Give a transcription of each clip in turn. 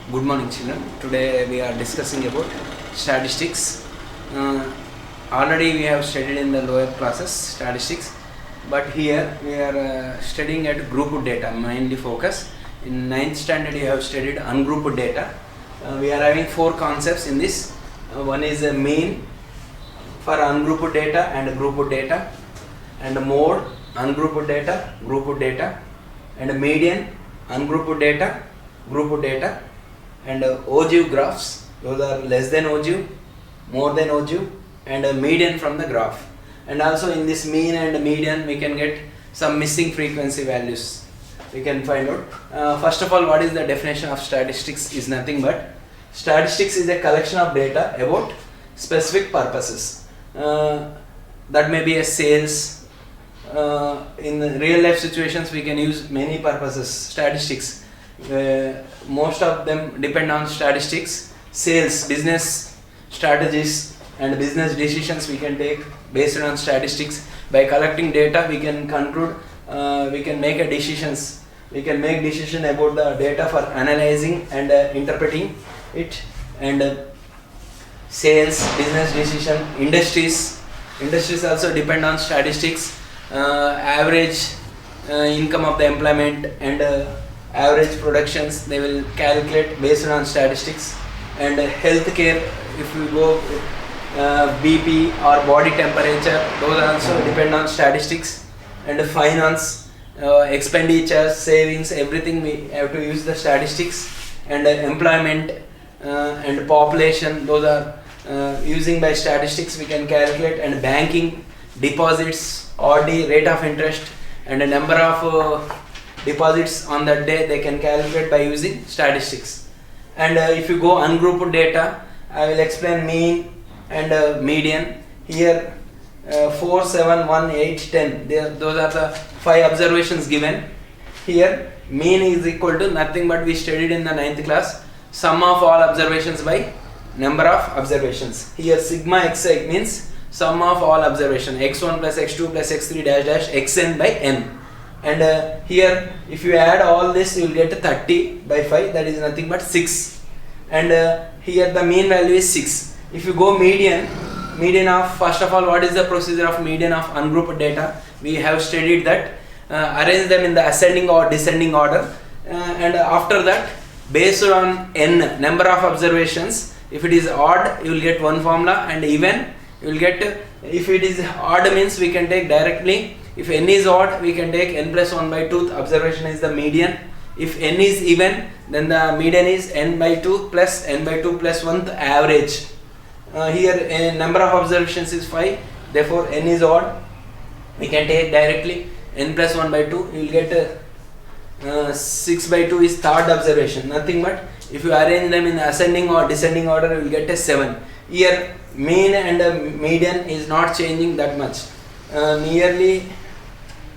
Good morning, children. Today we are discussing about statistics. Already we have studied in the lower classes statistics, but here we are studying at grouped data, mainly focus. In 9th standard you have studied ungrouped data. We are having 4 concepts in this. One is a mean for ungrouped data and grouped data, and a mode, ungrouped data, grouped data, and a median, ungrouped data, grouped data, and ogive graphs. Those are less than ogive, more than ogive, and a median from the graph. And also in this mean and median we can get some missing frequency values. We can find out. First of all, what is the definition of statistics? Is nothing but statistics is a collection of data about specific purposes. That may be a sales. In real life situations we can use many purposes statistics. Most of them depend on statistics. Sales, business strategies and business decisions we can take based on statistics. By collecting data we can conclude, we can make a decisions. We can make decision about the data for analyzing and interpreting it. And sales, business decision, industries also depend on statistics. Average income of the employment and average productions they will calculate based on statistics. And healthcare, if we go BP or body temperature, those also depend on statistics. And finance, expenditure, savings, everything we have to use the statistics. And employment and population, those are using by statistics we can calculate. And banking, deposits, RD, rate of interest, and a number of deposits on that day they can calculate by using statistics. And if you go ungrouped data, I will explain mean and median. Here 4, 7, 1, 8, 10, those are the 5 observations given. Here mean is equal to nothing but we studied in the 9th class, sum of all observations by number of observations. Here sigma xi means sum of all observation, x1 plus x2 plus x3 dash dash xn by n. And here if you add all this you will get 30 by 5, that is nothing but 6. And here the mean value is 6. If you go median of, first of all, what is the procedure of median of ungrouped data? We have studied that. Arrange them in the ascending or descending order, and after that based on n, number of observations, if it is odd you will get one formula, and even you will get, if it is odd means we can take directly. If n is odd we can take n plus 1 by 2 observation is the median. If n is even then the median is n by 2 plus n by 2 plus 1 the average. Here number of observations is 5, therefore n is odd, we can take directly n plus 1 by 2, you will get 6 by 2 is third observation, nothing but if you arrange them in ascending or descending order you will get a 7. Here mean and median is not changing that much, nearly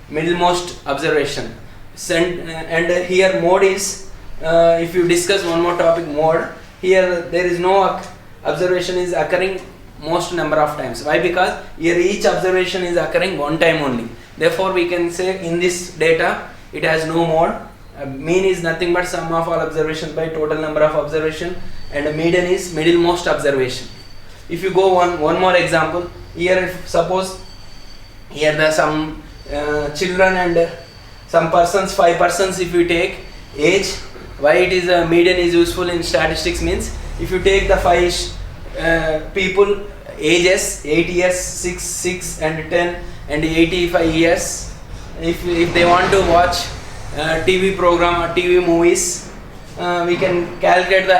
middlemost observation. And here mode is, if you discuss one more topic, mode, here there is no observation is occurring most number of times. Why? Because here each observation is occurring one time only. Therefore we can say in this data it has no mode. Mean is nothing but sum of all observations by total number of observation, and median is middlemost observation. If you go one more example, here if suppose here there are some children and some persons, 5 persons, if you take age, why it is a median is useful in statistics means, if you take the 5 people ages 8 years, 6 and 10 and 85 years, if they want to watch TV program or TV movies, we can calculate the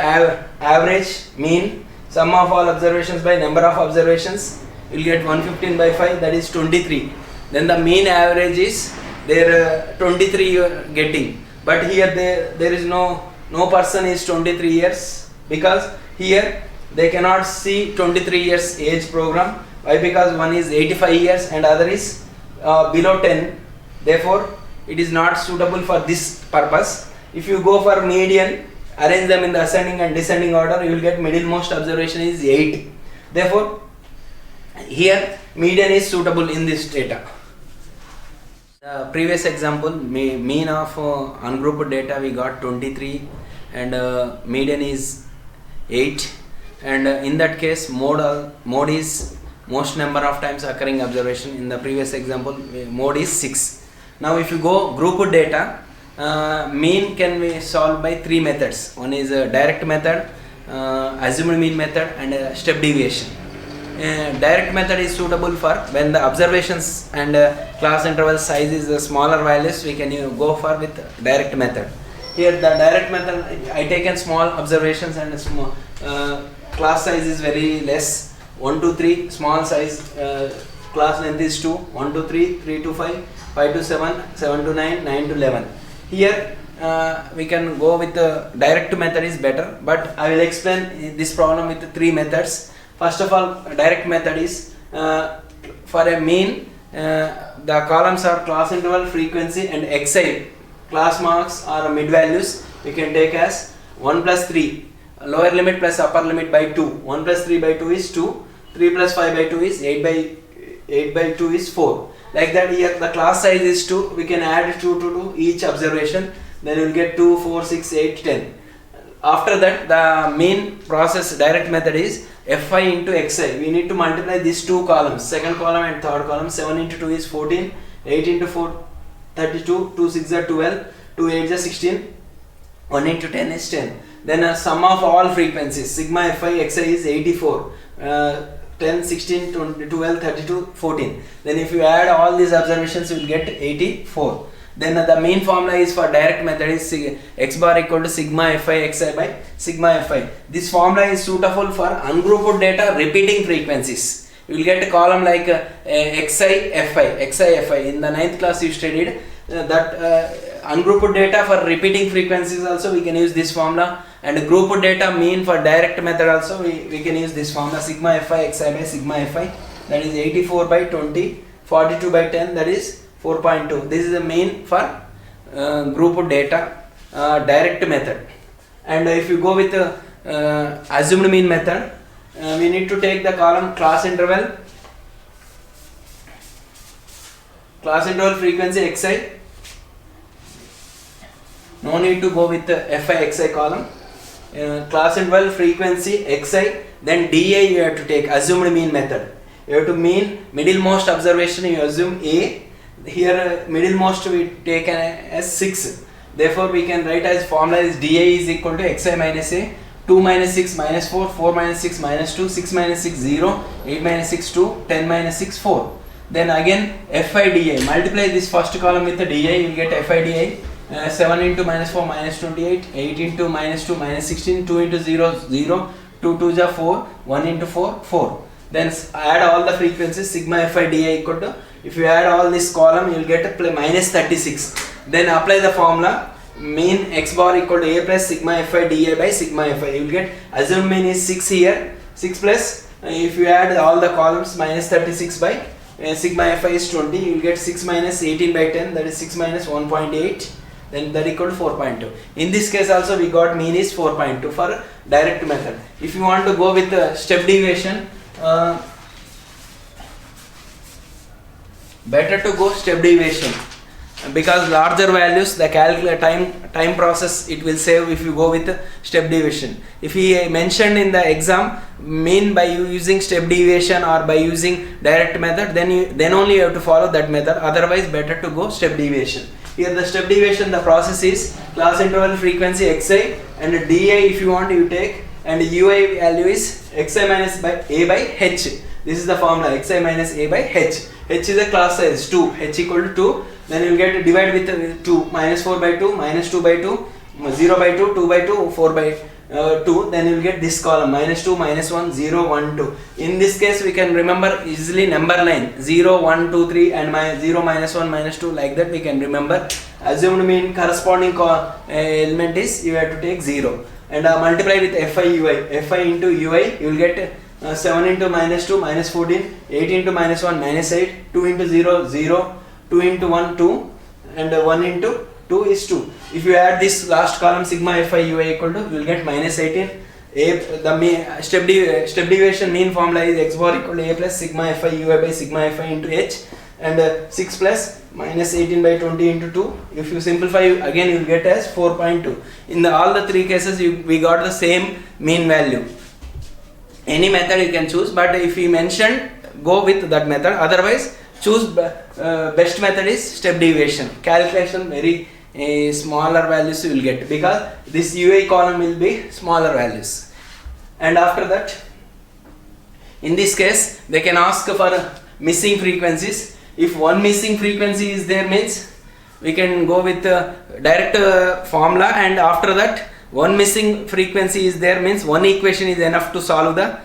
average mean, sum of all observations by number of observations, you will get 115 by 5, that is 23. Then the mean average is there 23 you are getting, but here there is no person is 23 years, because here they cannot see 23 years age program. Why? Because one is 85 years and other is below 10, therefore it is not suitable for this purpose. If you go for median, arrange them in the ascending and descending order, you will get middlemost observation is 8. Therefore here median is suitable in this data. The previous example, mean of ungrouped data we got 23 and median is 8, and in that case mode is most number of times occurring observation. In the previous example mode is 6. Now if you go group data, mean can be solved by 3 methods. One is a direct method, assumed mean method, and step deviation. Direct method is suitable for when the observations and class interval size is smaller values. We can go for with direct method. Here the direct method, I taken small observations and small class size is very less, 1 to 3 small size, class length is 2, 1 to 3, 3 to 5, 5 to 7, 7 to 9, 9 to 11. Here we can go with the direct method is better, but I will explain this problem with 3 methods. First of all, direct method is for a mean, the columns are class interval, frequency, and xi, class marks or mid values. We can take as 1 plus 3, lower limit plus upper limit by 2. 1 plus 3 by 2 is 2, 3 plus 5 by 2 is 8 by 2 is 4. Like that, here the class size is 2, we can add 2 to each observation, then you will get 2, 4, 6, 8, 10. After that, the main process direct method is fi into xi. We need to multiply these two columns, second column and third column. 7 into 2 is 14, 8 into 4 32, 2 6 are 12, 2 8 is 16, 1 into 10 is 10. Then sum of all frequencies, sigma fi xi is 84, 10, 16, 20, 12, 32, 14. Then if you add all these observations, you will get 84. Then the main formula is for direct method is x bar equal to sigma fi xi by sigma fi. This formula is suitable for ungrouped data repeating frequencies. You will get a column like xi fi. In the 9th class you studied that ungrouped data for repeating frequencies also we can use this formula, and grouped data mean for direct method also we can use this formula, sigma fi xi by sigma fi, that is 84 by 20, 42 by 10, that is 4.2. This is the mean for grouped data direct method. And if you go with assumed mean method, we need to take the column class interval frequency xi. No need to go with the fi xi column. Class interval frequency xi, then dA you have to take, assumed mean method. You have to mean middlemost observation, you assume A. Here middlemost we take as 6. Therefore we can write as formula is dA is equal to xi minus A, 2 minus 6 minus 4, 4 minus 6 minus 2, 6 minus 6 0, 8 minus 6 2, 10 minus 6 4. Then again fi dA, multiply this first column with the dA, you will get fi dA, 7 into minus 4 minus 28, 8 into minus 2 minus 16, 2 into 0 0, 2 2 is 4, 1 into 4 4. Then add all the frequencies, sigma fi dA equal to, if you add all this column you will get minus 36. Then apply the formula, mean x bar equal to A plus sigma fi dA by sigma fi. You will get assumed mean is 6 here, 6 plus if you add all the columns minus 36 by sigma fi is 20, you will get 6 minus 18 by 10, that is 6 minus 1.8, then that equal to 4.2. In this case also we got mean is 4.2 for direct method. If you want to go with the step deviation, better to go step deviation, because larger values the time process it will save if you go with step deviation. If he mentioned in the exam mean by using step deviation or by using direct method, then only you have to follow that method, otherwise better to go step deviation. Here the step deviation, the process is class interval frequency xi, and dA if you want you take, and ui value is xi minus by A by h. This is the formula, xi minus A by h. H is a class size 2, h equal to 2, then you will get divide with 2, minus 4 by 2, minus 2 by 2, 0 by 2, 2 by 2, 4 by 2, then you will get this column, minus 2, minus 1, 0, 1, 2. In this case we can remember easily number line, 0, 1, 2, 3 and 0, minus 1, minus 2, like that we can remember. Assumed mean corresponding element is you have to take 0, and multiply with fi ui, fi into ui you will get 7 into minus 2 minus 14, 8 into minus 1 minus 8, 2 into 0 0, 2 into 1 2, and 1 into 2 is 2. If you add this last column sigma fi ui equal to, you will get minus 18. The step deviation mean formula is x bar equal to A plus sigma fi ui by sigma fi into h. and 6 plus minus 18 by 20 into 2. If you simplify, again you will get as 4.2. In all the three cases we got the same mean value. Any method you can choose, but if we mentioned, go with that method. Otherwise choose best method is step deviation. Calculation very smaller values you will get, because this UA column will be smaller values. And after that, in this case they can ask for missing frequencies. If one missing frequency is there, means we can go with direct formula, and after that one missing frequency is there, means one equation is enough to solve the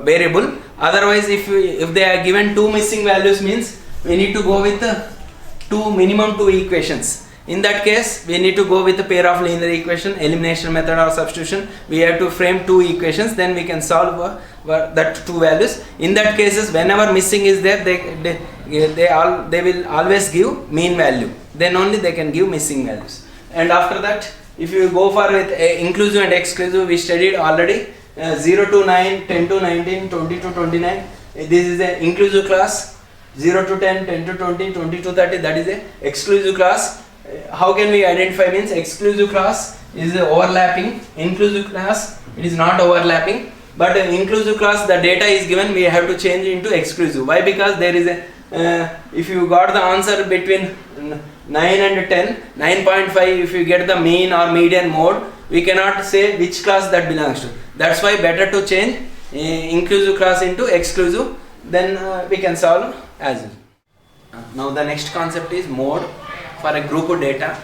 variable. Otherwise, if they are given two missing values, means we need to go with minimum two equations. In that case, we need to go with a pair of linear equation, elimination method or substitution. We have to frame two equations, then we can solve that two values. In that cases, whenever missing is there, they will always give mean value. Then only they can give missing values. And after that, if you go for with inclusive and exclusive, we studied already 0 to 9, 10 to 19, 20 to 29. This is the inclusive class. 0 to 10, 10 to 20, 20 to 30, that is the exclusive class. How can we identify? Means exclusive class is overlapping, inclusive class it is not overlapping. But inclusive class, the data is given, we have to change into exclusive. Why? Because there is a if you got the answer between 9 and 10, 9.5, if you get the mean or median mode, we cannot say which class that belongs to. That's why better to change inclusive class into exclusive, then we can solve as well. Now the next concept is mode for a group of data.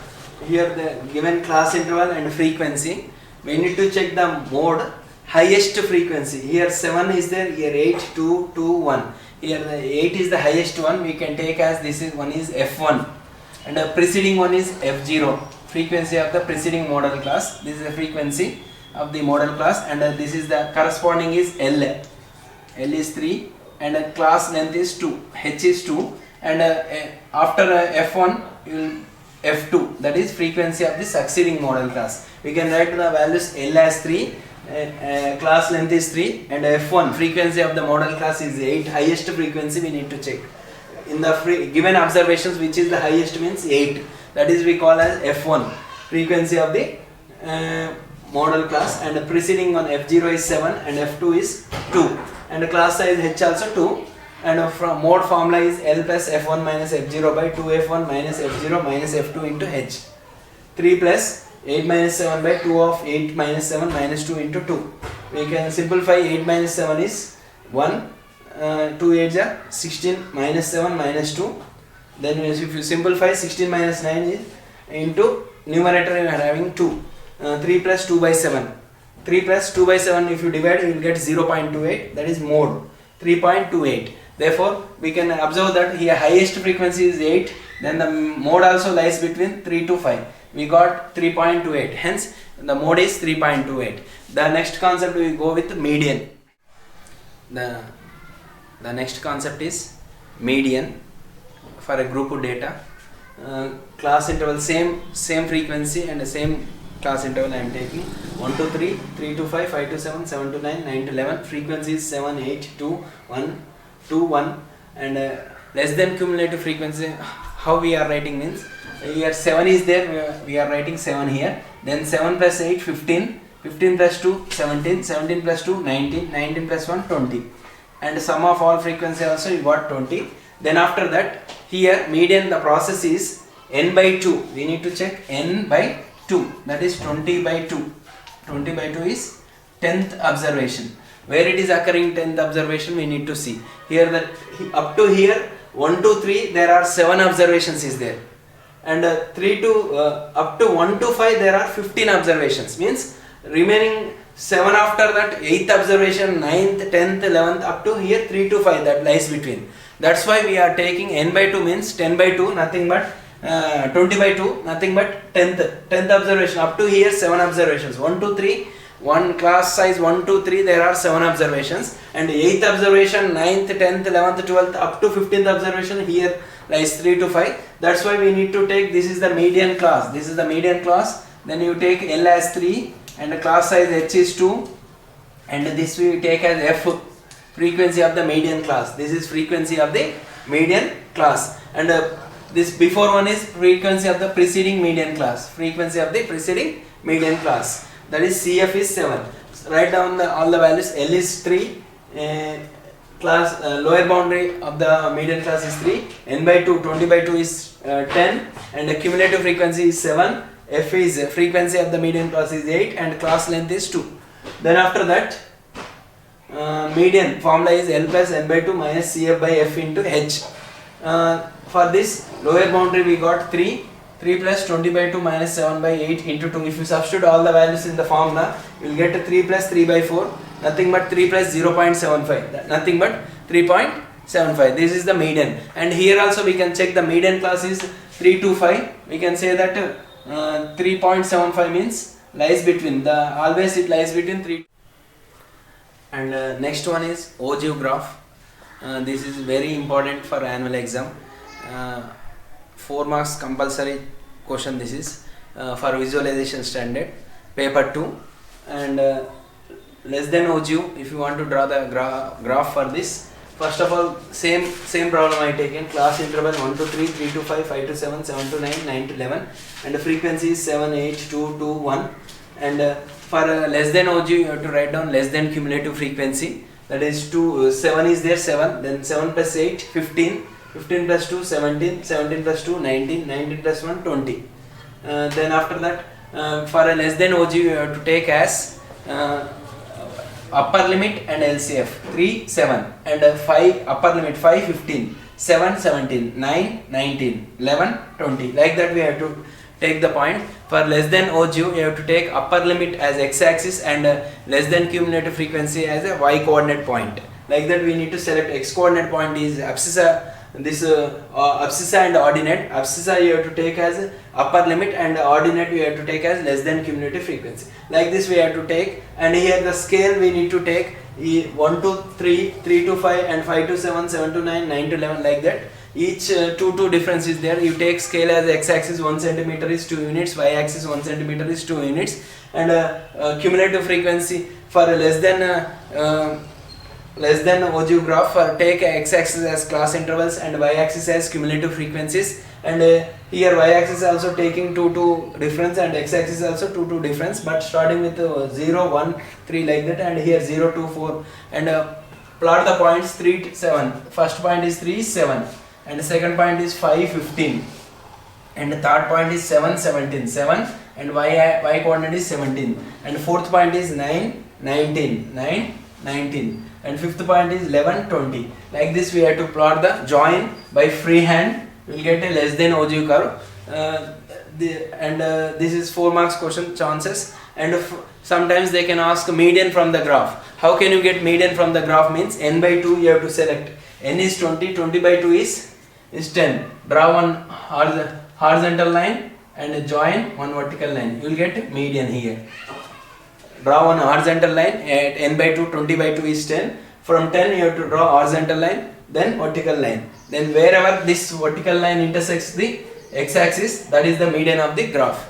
Here the given class interval and frequency, we need to check the mode highest frequency. Here 7 is there, here 8, 2, 2, 1. Here the 8 is the highest one, we can take as this is one is F1 and the preceding one is F0, frequency of the preceding model class. This is the frequency of the model class, and this is the corresponding is L. L is 3 and class length is 2, H is 2, and after F1 you will F2, that is frequency of the succeeding model class. We can write the values L as 3, class length is 3, and F1 frequency of the model class is 8, highest frequency we need to check. In the given observations, which is the highest means 8, that is we call as F1 frequency of the model class, and the preceding one F0 is 7 and F2 is 2, and the class size H also 2, and from mode formula is L plus F1 minus F0 by 2F1 minus F0 minus F2 into H. 3 plus 8 minus 7 by 2 of 8 minus 7 minus 2 into 2. We can simplify 8 minus 7 is 1, 2 8 are 16 minus 7 minus 2. Then if you simplify 16 minus 9 is into numerator you are having 2. 3 plus 2 by 7. 3 plus 2 by 7 if you divide you will get 0.28, that is mode 3.28. Therefore we can observe that here highest frequency is 8, then the mode also lies between 3 to 5. We got 3.28, hence the mode is 3.28. The next concept we go with median. The next concept is median for a group of data. Class interval same frequency and the same class interval I am taking. 1 to 3, 3 to 5, 5 to 7, 7 to 9, 9 to 11. Frequency is 7, 8, 2, 1, 2, 1, and less than cumulative frequency. How we are writing means, here 7 is there, we are writing 7 here, then 7 plus 8 15, 15 plus 2 17, 17 plus 2 19, 19 plus 1 20, and sum of all frequency also you got 20. Then after that, here median, the process is n by 2, we need to check n by 2, that is 20 by 2. 20 by 2 is 10th observation. Where it is occurring 10th observation we need to see. Here that up to here 1 to 3 there are 7 observations is there, and 3 to up to 1 to 5 there are 15 observations, means remaining 7 after that 8th observation, 9th, 10th, 11th up to here 3 to 5 that lies between. That's why we are taking n by 2 means 10 by 2 nothing but 20 by 2 nothing but 10th observation. Up to here 7 observations, 1 to 3, one class size 1 to 3 there are 7 observations, and 8th observation, 9th, 10th, 11th, 12th up to 15th observation here lies 3 to 5. That's why we need to take, this is the median class, this is the median class, then you take L as 3 and the class size H is 2, and this we take as F. frequency of the median class. This is frequency of the median class, and this before one is frequency of the preceding median class. Frequency of the preceding median class, that is CF is 7. Write down all the values. L is 3, class lower boundary of the median class is 3, n by 2, 20 by 2 is 10, and the cumulative frequency is 7. F is frequency of the median class is 8, and class length is 2. Then after that, median formula is L plus n by 2 minus CF by F into H. For this lower boundary we got 3 plus 20 by 2 minus 7 by 8 into 2. If you substitute all the values in the formula, you will get 3 plus 3 by 4, nothing but 3 plus 0.75, nothing but 3.75. This is the median, and here also we can check the median class is 325. We can say that 3.75 means lies between the, always it lies between 3. And next one is ogive graph. This is very important for annual exam. 4 marks compulsory question. This is for visualization standard paper 2, and less than ogive. If you want to draw the graph for this, first of all same problem I taken. Class interval 1 to 3, 3 to 5, 5 to 7, 7 to 9, 9 to 11, and the frequency is 7, 8, 2, 2, 1. And for less than ogive you have to write down less than cumulative frequency, that is 7 is there, 7, then 7 plus 8, 15, 15 plus 2, 17, 17 plus 2, 19, 19 plus 1, 20. Then after that, for a less than ogive you have to take as upper limit and LCF 3, 7, and 5 upper limit 5, 15, 7, 17, 9, 19, 11, 20. Like that we have to take the point. For less than ogive you have to take upper limit as x-axis and less than cumulative frequency as a y-coordinate point. Like that we need to select x-coordinate point is abscissa, this abscissa and ordinate. Abscissa you have to take as upper limit, and ordinate you have to take as less than cumulative frequency. Like this we have to take, and here the scale we need to take 1 to 3, 3 to 5, and 5 to 7, 7 to 9, 9 to 11, like that. Each 2 difference is there. You take scale as x-axis 1 centimeter is 2 units, y-axis 1 centimeter is 2 units, and cumulative frequency for less than ogive graph, for take x-axis as class intervals and y-axis as cumulative frequencies, and here y-axis also taking 2 difference, and x-axis also 2 difference, but starting with 0, 1, 3 like that, and here 0, 2, 4, and plot the points 3, 7. First point is 3, 7, and the second point is 5, 15, and the third point is 7, 17, 7, and y coordinate is 17, and fourth point is 9, 19, 9, 19, and fifth point is 11, 20. Like this we have to plot the join by freehand. We will get a less than ogive curve, this is 4 marks question chances. And sometimes they can ask median from the graph. How can you get median from the graph? Means n by 2 you have to select. N is 20, 20 by 2 is 10. Draw one horizontal line and join one vertical line. You will get median here. Draw one horizontal line at n by 2, 20 by 2 is 10. From 10 you have to draw horizontal line, then vertical line. Then wherever this vertical line intersects the x-axis, that is the median of the graph.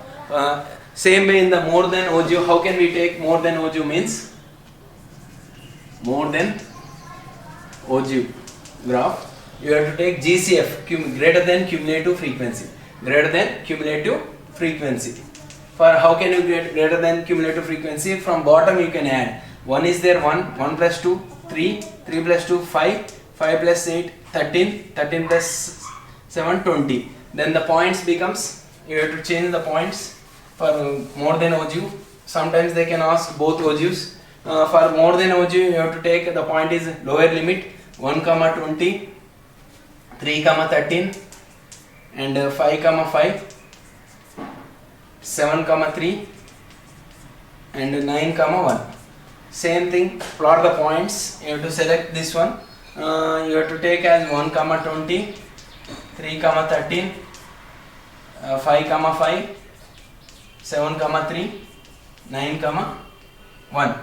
Same way in the more than ogive. How can we take more than ogive? Means more than ogive graph, you have to take GCF, greater than cumulative frequency. Greater than cumulative frequency. For how can you get greater than cumulative frequency? From bottom you can add. 1 is there, 1, 1 plus 2, 3, 3 plus 2, 5, 5 plus 8, 13, 13 plus 7, 20. Then the points becomes, you have to change the points for more than ogive. Sometimes they can ask both ogives. For more than ogive you have to take the point is lower limit 1, 20, 3, 13, and 5, 5, 7, 3, and 9, 1. Same thing, plot the points. You have to select this one. You have to take as 1, 20, 3, 13, 5, 5, 7, 3, 9, 1.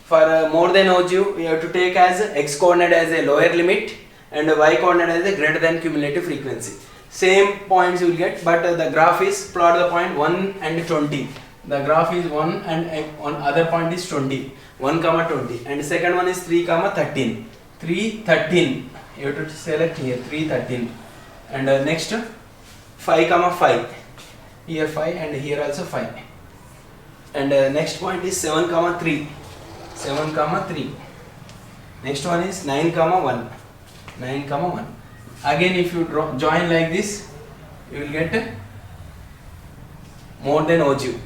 For more than ogive, you have to take as x coordinate as a lower limit and y coordinate as a greater than cumulative frequency. Same points you will get, but the graph is plot the point 1 and 20. the graph is 1 and on other point is 20, 1 comma 20, and second one is 3 comma 13, 3 13, you have to select here 3 13, and next 5 comma 5, here 5 and here also 5, and next point is 7 comma 3, 7 comma 3, next one is 9 comma 1, 9 comma 1. Again if you join like this, you will get more than ogive,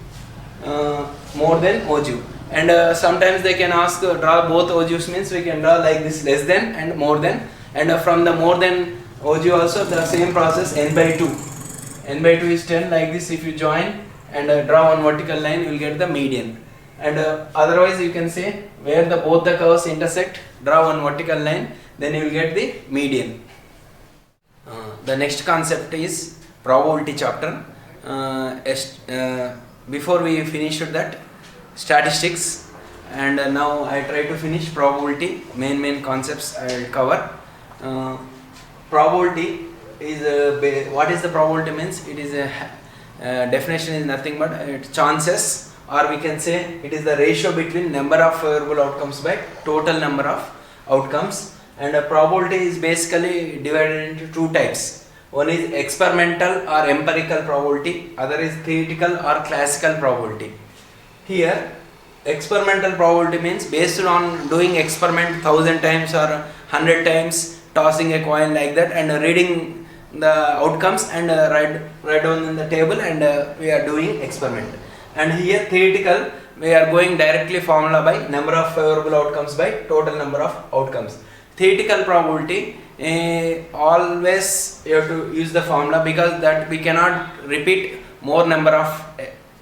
more than ogive. And sometimes they can ask draw both ogives, means we can draw like this, less than and more than, and from the more than ogive also the same process, n by 2, n by 2 is 10, like this if you join and draw one vertical line, you will get the median. And otherwise you can say where the both the curves intersect, draw one vertical line, then you will get the median. The next concept is probability chapter. Before we finished that, statistics, and now I try to finish probability. Main concepts I will cover. Probability is what is the probability means? It is a definition is nothing but chances, or we can say it is the ratio between number of favorable outcomes by total number of outcomes. And probability is basically divided into two types. One is experimental or empirical probability, other is theoretical or classical probability. Here experimental probability means based on doing experiment 1000 times or 100 times, tossing a coin like that and reading the outcomes and write down in the table, and we are doing experiment. And here theoretical, we are going directly formula by number of favorable outcomes by total number of outcomes. Theoretical probability, always you have to use the formula, because that we cannot repeat more number of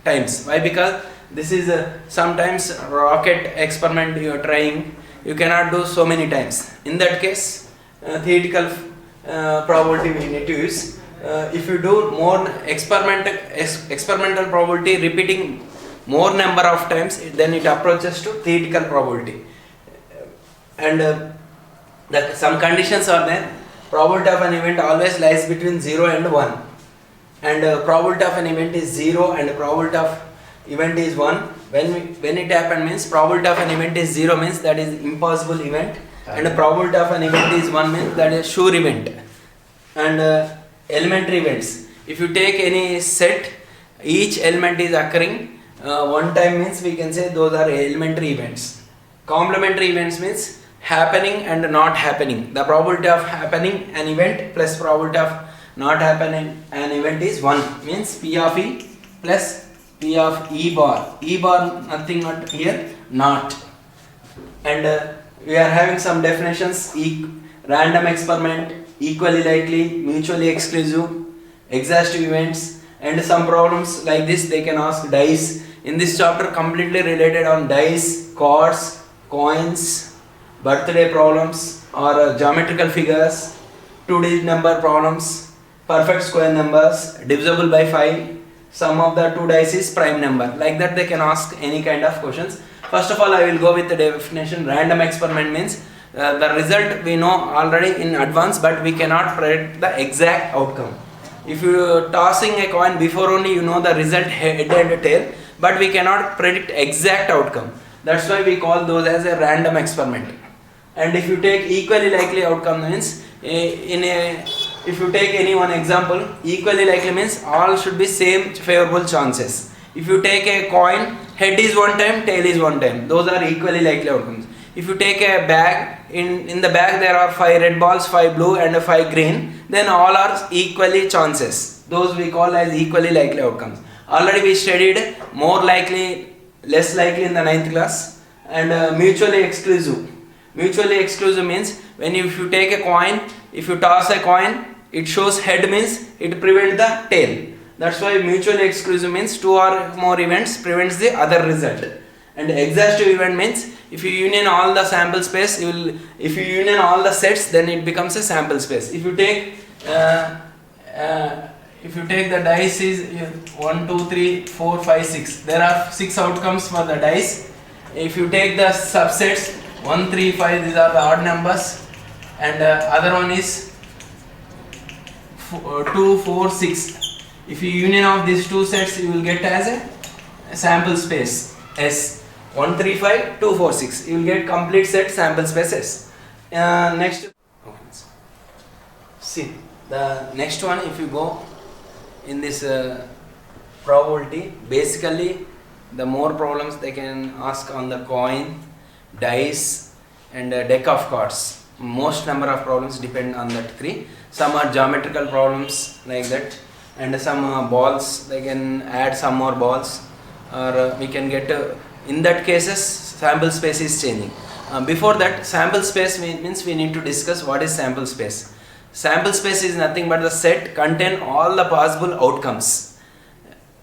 times. Why? Because this is sometimes rocket experiment you are trying, you cannot do so many times. In that case theoretical probability we need to use. If you do more experimental probability repeating more number of times, then it approaches to theoretical probability. And some conditions are there. Probability of an event always lies between 0 and 1, and probability of an event is 0 and probability of event is 1. When it happen means probability of an event is 0 means that is impossible event, and probability of an event is 1 means that is sure event. And elementary events, if you take any set, each element is occurring one time means we can say those are elementary events. Complementary events means happening and not happening. The probability of happening an event plus probability of not happening an event is 1, means P of E plus P of E bar. E bar nothing but here not. And we are having some definitions: random experiment, equally likely, mutually exclusive, exhaustive events, and some problems like this they can ask dice. In this chapter completely related on dice, cards, coins, birthday problems or geometrical figures, 2-digit number problems, perfect square numbers, divisible by 5, sum of the two dice is prime number. Like that they can ask any kind of questions. First of all I will go with the definition. Random experiment means the result we know already in advance, but we cannot predict the exact outcome. If you are tossing a coin, before only you know the result head and tail, but we cannot predict exact outcome. That's why we call those as a random experiment. And if you take equally likely outcome means, if you take any one example, equally likely means all should be same favorable chances. If you take a coin, head is one time, tail is one time, those are equally likely outcomes. If you take a bag, in the bag there are 5 red balls, 5 blue and 5 green, then all are equally chances. Those we call as equally likely outcomes. Already we studied more likely, less likely in the 9th class, and mutually exclusive. Mutually exclusive means if you take a coin, if you toss a coin, it shows head means it prevents the tail. That's why mutually exclusive means 2 or more events prevents the other result. And exhaustive event means if you union all the sample space, if you union all the sets, then it becomes a sample space. If you take the dice is 1, 2, 3, 4, 5, 6. There are 6 outcomes for the dice. If you take the subsets 1, 3, 5, these are the odd numbers, and other one is 2, 4, 6. If you union of these two sets, you will get as sample space S 135 246. You will get complete set sample space S. Next, see the next one. If you go in this probability, basically the more problems they can ask on the coin, dice and deck of cards. Most number of problems depend on that three. Some are geometrical problems like that, and some balls, they can add some more balls, or we can get in that cases sample space is changing. Before that, sample space means we need to discuss what is sample space. Sample space is nothing but the set contain all the possible outcomes,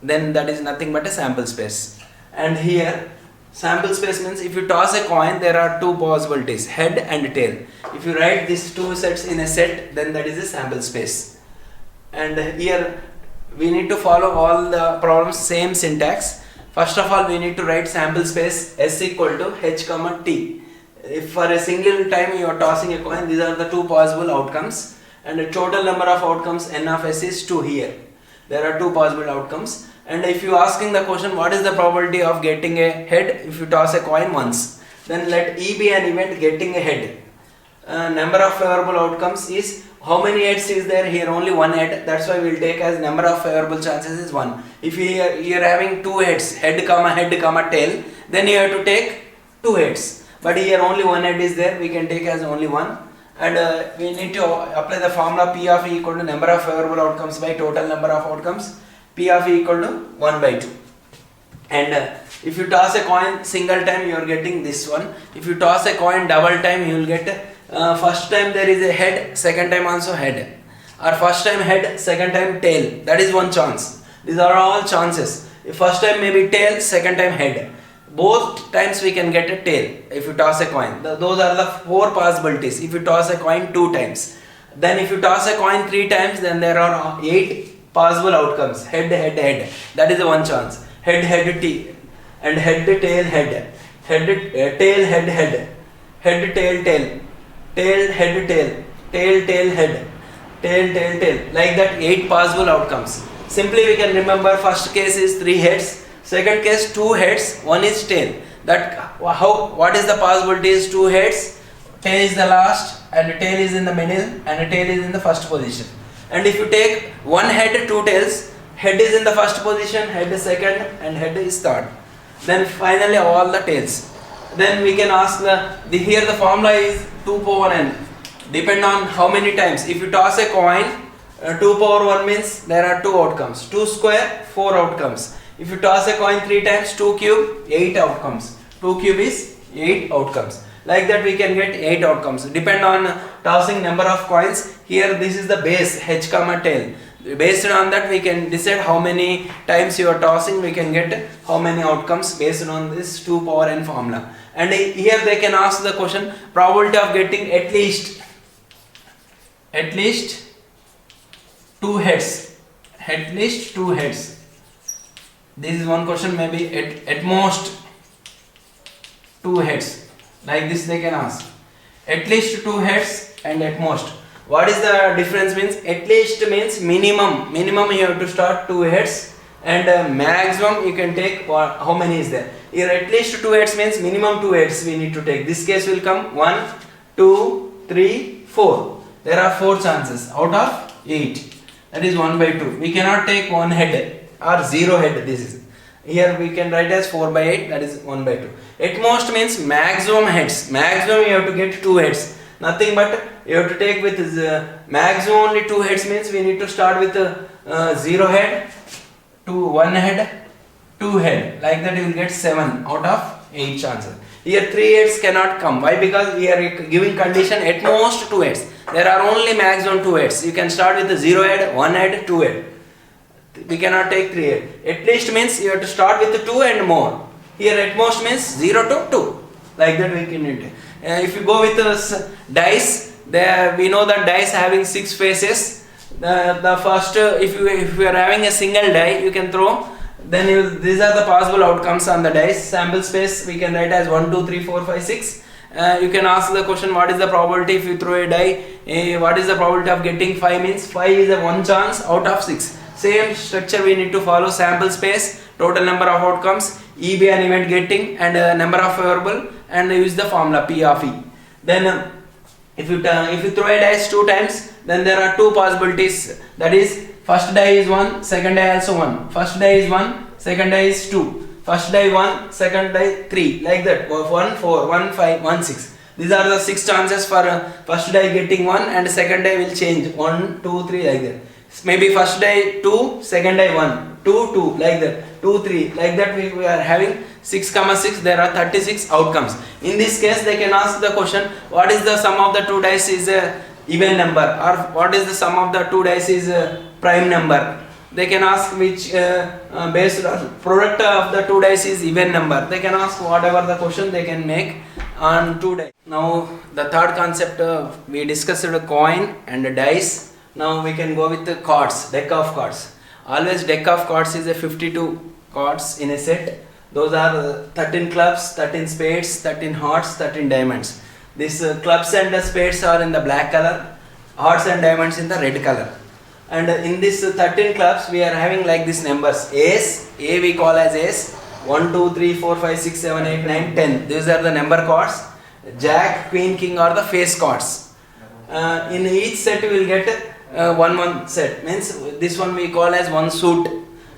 then that is nothing but a sample space. And here sample space means if you toss a coin, there are two possibilities, head and tail. If you write these two sets in a set, then that is a sample space. And here we need to follow all the problems same syntax. First of all, we need to write sample space S equal to H comma T. If for a single time you are tossing a coin, these are the two possible outcomes, and the total number of outcomes n of S is 2 here. There are two possible outcomes. And if you asking the question what is the probability of getting a head if you toss a coin once, then let E be an event getting a head. Number of favorable outcomes is how many heads is there here, only one head, that's why we will take as number of favorable chances is 1. If you are having two heads, head comma tail, then you have to take two heads, but here only one head is there, we can take as only one. And we need to apply the formula P of E equal to number of favorable outcomes by total number of outcomes. P of E equal to 1 by 2. And if you toss a coin single time, you are getting this one. If you toss a coin double time, you will get first time there is a head, second time also head, or first time head, second time tail. That is one chance. These are all chances. If first time maybe tail, second time head. Both times we can get a tail if you toss a coin. Those are the 4 possibilities. If you toss a coin 2 times, then if you toss a coin 3 times, then there are 8 possible outcomes. Head, head, head. That is the one chance. Head, head, T, and head, tail, head. Head, tail, head, head. Head, tail, tail. Tail, head, tail. Tail, tail, head. Tail, tail, tail. Like that 8 possible outcomes. Simply we can remember first case is 3 heads. Second case 2 heads, 1 is tail. What is the possibility is 2 heads, tail is the last, and tail is in the middle, and tail is in the first position. And if you take 1 head, 2 tails, head is in the first position, head is second, and head is third. Then finally all the tails. Then we can ask here the formula is 2 power n. Depend on how many times. If you toss a coin, 2 power 1 means there are 2 outcomes. 2 square, 4 outcomes. If you toss a coin 3 times, 2 cube, 8 outcomes. 2 cube is 8 outcomes. Like that we can get 8 outcomes. Depend on tossing number of coins. Here this is the base, h comma tail. Based on that we can decide how many times you are tossing, we can get how many outcomes based on this 2 power n formula. And here they can ask the question, probability of getting at least 2 heads. At least 2 heads. This is one question, maybe at most 2 heads. Like this they can ask. At least 2 heads and at most. What is the difference means? At least means minimum. Minimum you have to start 2 heads, and maximum you can take how many is there. Here at least 2 heads means minimum 2 heads we need to take. This case will come 1, 2, 3, 4. There are 4 chances out of 8. That is 1 by 2. We cannot take 1 head or 0 head. This is here we can write as 4 by 8, that is 1 by 2. At most means maximum heads. Maximum you have to get 2 heads. Nothing but you have to take with maximum only 2 heads means we need to start with 0 head, 1 head, 2 head. Like that you will get 7 out of 8 chances. Here 3 heads cannot come. Why? Because we are giving condition at most 2 heads. There are only maximum 2 heads. You can start with 0 head, 1 head, 2 head. We cannot take 3 head. At least means you have to start with 2 and more. Here at most means 0 to 2. Like that we can take. If you go with dice, we know that dice having 6 faces. The first, if you are having a single die, you can throw. Then these are the possible outcomes on the dice. Sample space we can write as 1, 2, 3, 4, 5, 6. You can ask the question, what is the probability if you throw a die? What is the probability of getting 5 means 5 is a 1 chance out of 6. Same structure we need to follow. Sample space total number of outcomes, E be an event getting, and number of favorable, and use the formula P of E. Then if you throw a dice 2 times, then there are 2 possibilities. That is, first die is 1, second die also 1. First die is 1, second die is 2. First die 1, second die 3. Like that. 1, 4, 1, 5, 1, 6. These are the 6 chances for first die getting 1, and second die will change 1, 2, 3 like that. Maybe first die 2, second die 1, 2, 2 like that, 2, 3 like that. We are having 6, 6. There are 36 outcomes. In this case, they can ask the question, what is the sum of the 2 dice is a even number, or what is the sum of the 2 dice is a prime number. They can ask which based on product of the 2 dice is even number. They can ask whatever the question they can make on 2 dice. Now the third concept, we discussed a coin and a dice. Now we can go with the cards, deck of cards. Always deck of cards is a 52 cards in a set. Those are 13 clubs, 13 spades, 13 hearts, 13 diamonds. These clubs and the spades are in the black color, hearts and diamonds in the red color. And in this 13 clubs, we are having like these numbers. Ace, A we call as ace. 1, 2, 3, 4, 5, 6, 7, 8, 9, 10. These are the number cards. Jack, Queen, King are the face cards. In each set we will get one set. Means this one we call as one suit.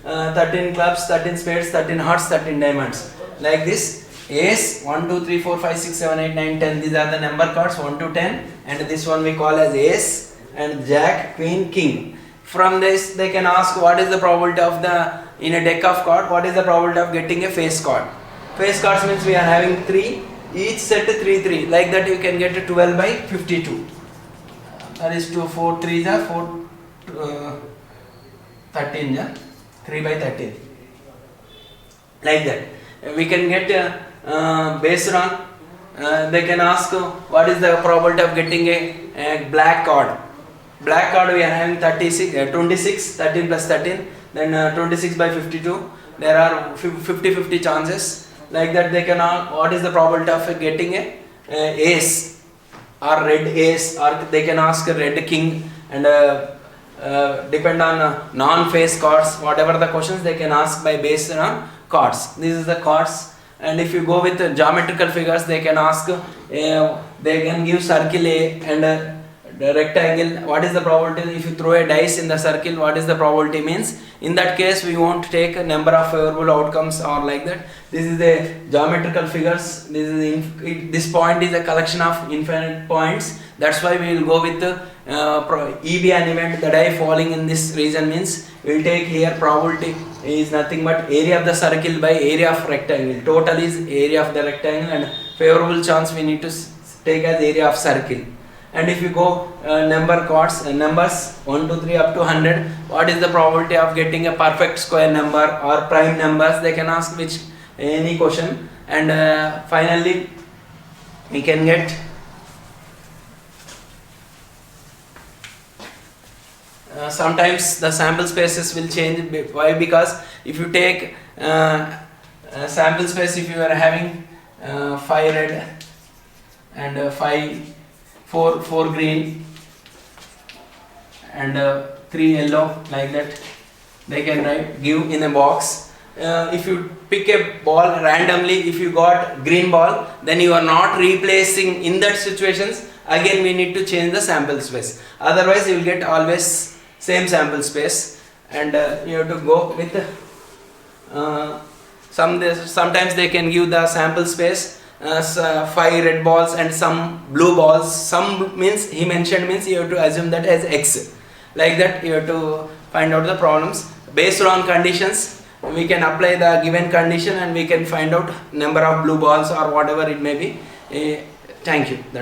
13 clubs, 13 spades, 13 hearts, 13 diamonds. Like this. Ace, 1, 2, 3, 4, 5, 6, 7, 8, 9, 10. These are the number cards 1 to 10. And this one we call as ace. And Jack, Queen, King. From this they can ask what is the probability of the, in a deck of card, what is the probability of getting a face card. Face cards means we are having 3, each set 3, 3. Like that you can get a 12 by 52. That is 2, 4, 3 is 4, 13 ja? 3 by 13. Like that. We can get based on, they can ask what is the probability of getting a black card. Black card we are having 26, 13 plus 13, then 26 by 52. There are 50-50 chances. Like that they can ask what is the probability of getting a ace or red ace, or they can ask a red king, and depend on non-face cards. Whatever the questions they can ask by based on cards. This is the cards. And if you go with geometrical figures, they can ask, they can give circle A and the rectangle. What is the probability if you throw a dice in the circle? What is the probability means? In that case, we won't take a number of favorable outcomes or like that. This is the geometrical figures. This point is a collection of infinite points. That's why we will go with E be an event. The die falling in this region means we will take here probability is nothing but area of the circle by area of rectangle. Total is area of the rectangle, and favorable chance we need to take as area of circle. And if you go number cards, numbers 1, 2, 3 up to 100, what is the probability of getting a perfect square number or prime numbers? They can ask which any question. And finally we can get sometimes the sample spaces will change. Why? Because if you take sample space, if you are having 5 red and 4 green and 3 yellow, like that they can give in a box. If you pick a ball randomly, if you got green ball, then you are not replacing in that situations. Again we need to change the sample space. Otherwise you will get always same sample space, and you have to go with sometimes they can give the sample space 5 red balls and some blue balls. Some means he mentioned means you have to assume that as X. Like that you have to find out the problems based on conditions. We can apply the given condition and we can find out number of blue balls or whatever it may be. Thank you.